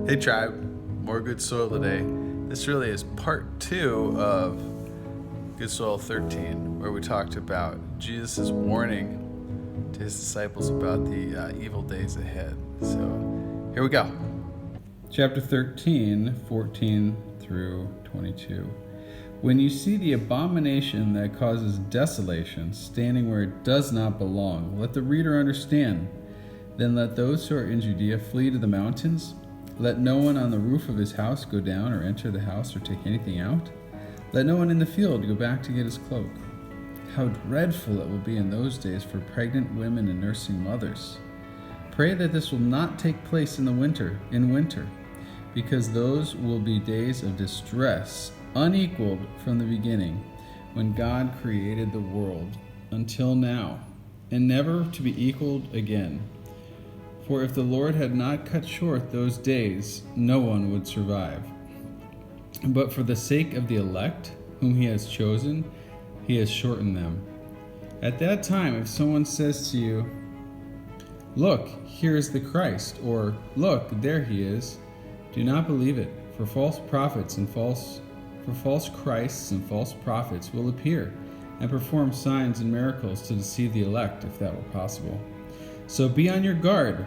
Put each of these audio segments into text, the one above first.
Hey tribe, more Good Soil today. This really is part 2 of Good Soil 13, where we talked about Jesus' warning to his disciples about the evil days ahead. So here we go. Chapter 13, 14 through 22. When you see the abomination that causes desolation standing where it does not belong, let the reader understand. Then let those who are in Judea flee to the mountains. Let no one on the roof of his house go down or enter the house or take anything out. Let no one in the field go back to get his cloak. How dreadful it will be in those days for pregnant women and nursing mothers. Pray that this will not take place in winter, because those will be days of distress, unequaled from the beginning, when God created the world, until now, and never to be equaled again. For if the Lord had not cut short those days, no one would survive. But for the sake of the elect, whom he has chosen, he has shortened them. At that time, if someone says to you, "Look, here is the Christ," or "Look, there he is," do not believe it, for false Christs and false prophets will appear and perform signs and miracles to deceive the elect, if that were possible. So be on your guard.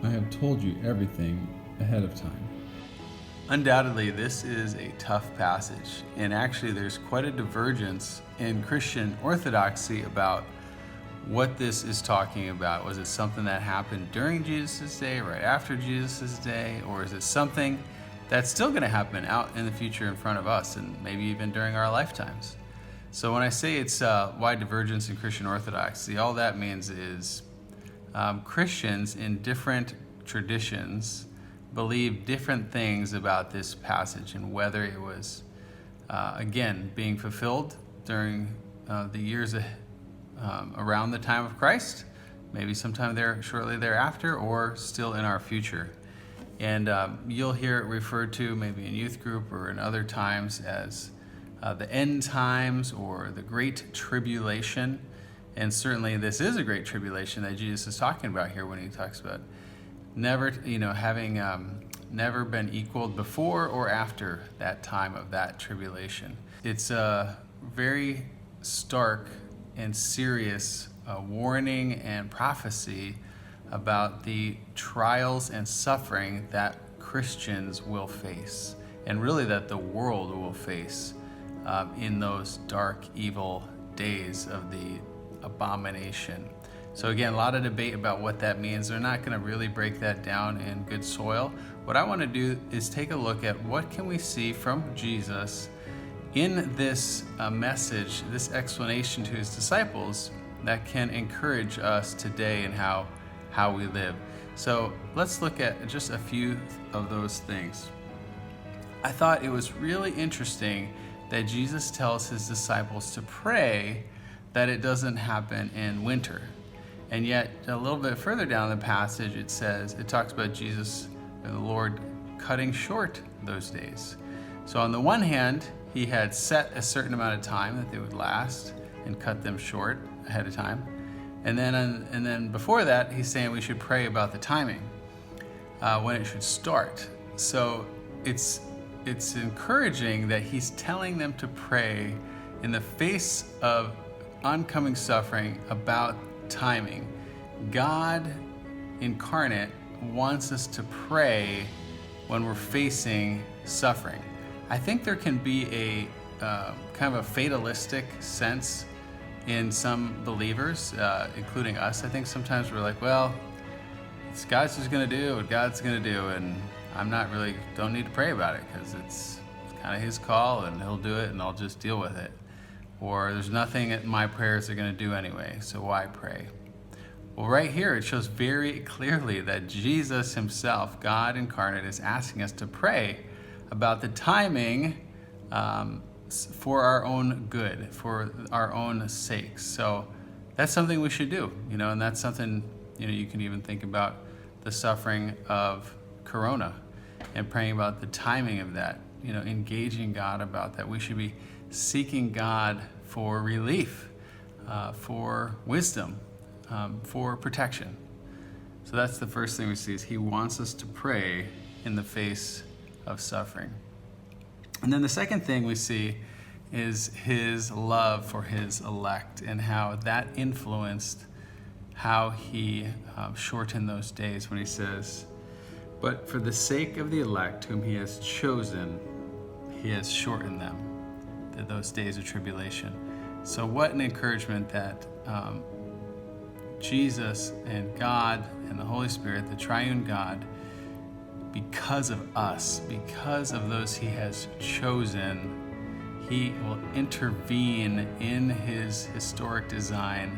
I have told you everything ahead of time. Undoubtedly, this is a tough passage, and actually there's quite a divergence in Christian orthodoxy about what this is talking about. Was it something that happened during Jesus' day, right after Jesus' day, or is it something that's still going to happen out in the future in front of us, and maybe even during our lifetimes? So when I say it's wide divergence in Christian orthodoxy, all that means is Christians in different traditions believe different things about this passage, and whether it was, again, being fulfilled during the years around the time of Christ, maybe sometime there shortly thereafter, or still in our future. And you'll hear it referred to maybe in youth group or in other times as the end times or the Great Tribulation. And certainly this is a great tribulation that Jesus is talking about here when he talks about having never been equaled before or after that time of that tribulation. It's a very stark and serious warning and prophecy about the trials and suffering that Christians will face, and really that the world will face in those dark, evil days of the abomination. So again, a lot of debate about what that means. They're not going to really break that down in Good Soil. What I want to do is take a look at what can we see from Jesus in this message, this explanation to his disciples that can encourage us today in how we live. So let's look at just a few of those things. I thought it was really interesting that Jesus tells his disciples to pray that it doesn't happen in winter. And yet a little bit further down the passage it talks about Jesus and the Lord cutting short those days. So on the one hand, he had set a certain amount of time that they would last and cut them short ahead of time. And then before that, he's saying we should pray about the timing, when it should start. So it's encouraging that he's telling them to pray in the face of oncoming suffering about timing. God incarnate wants us to pray when we're facing suffering. I think there can be a kind of a fatalistic sense in some believers, including us. I think sometimes we're like, well, it's God's just going to do what God's going to do, and don't need to pray about it because it's kind of his call and he'll do it and I'll just deal with it. Or there's nothing that my prayers are going to do anyway, so why pray? Well, right here it shows very clearly that Jesus himself, God incarnate, is asking us to pray about the timing for our own good, for our own sakes. So that's something we should do, and that's something, you can even think about the suffering of Corona and praying about the timing of that, engaging God about that. We should be seeking God for relief, for wisdom, for protection. So that's the first thing we see, is he wants us to pray in the face of suffering. And then the second thing we see is his love for his elect and how that influenced how he shortened those days when he says, "But for the sake of the elect whom he has chosen, he has shortened them," those days of tribulation. So what an encouragement that Jesus and God and the Holy Spirit, the triune God, because of us, because of those he has chosen, he will intervene in his historic design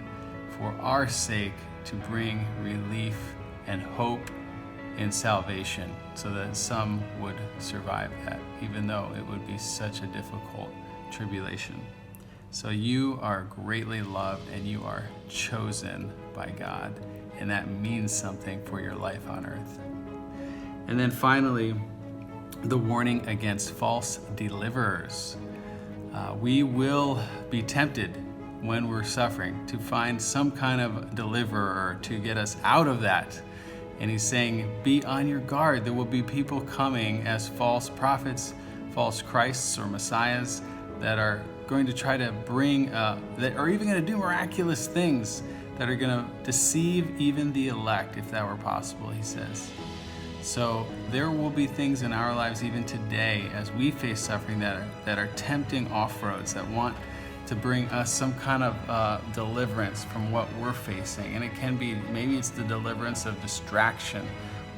for our sake to bring relief and hope in salvation, so that some would survive that, even though it would be such a difficult tribulation. So you are greatly loved and you are chosen by God, and that means something for your life on earth. And then finally, the warning against false deliverers. We will be tempted when we're suffering to find some kind of deliverer to get us out of that. And he's saying, be on your guard. There will be people coming as false prophets, false Christs or messiahs that are going to try to bring, that are even going to do miraculous things that are going to deceive even the elect, if that were possible, he says. So there will be things in our lives even today as we face suffering that are tempting off-roads, that want to bring us some kind of deliverance from what we're facing. And it can be, maybe it's the deliverance of distraction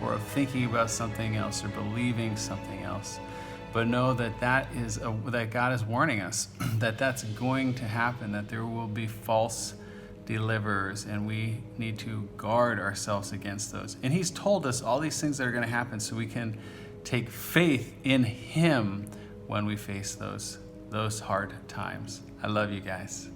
or of thinking about something else or believing something else. But know that that God is warning us that that's going to happen, that there will be false deliverers, and we need to guard ourselves against those. And he's told us all these things that are going to happen so we can take faith in him when we face those hard times. I love you guys.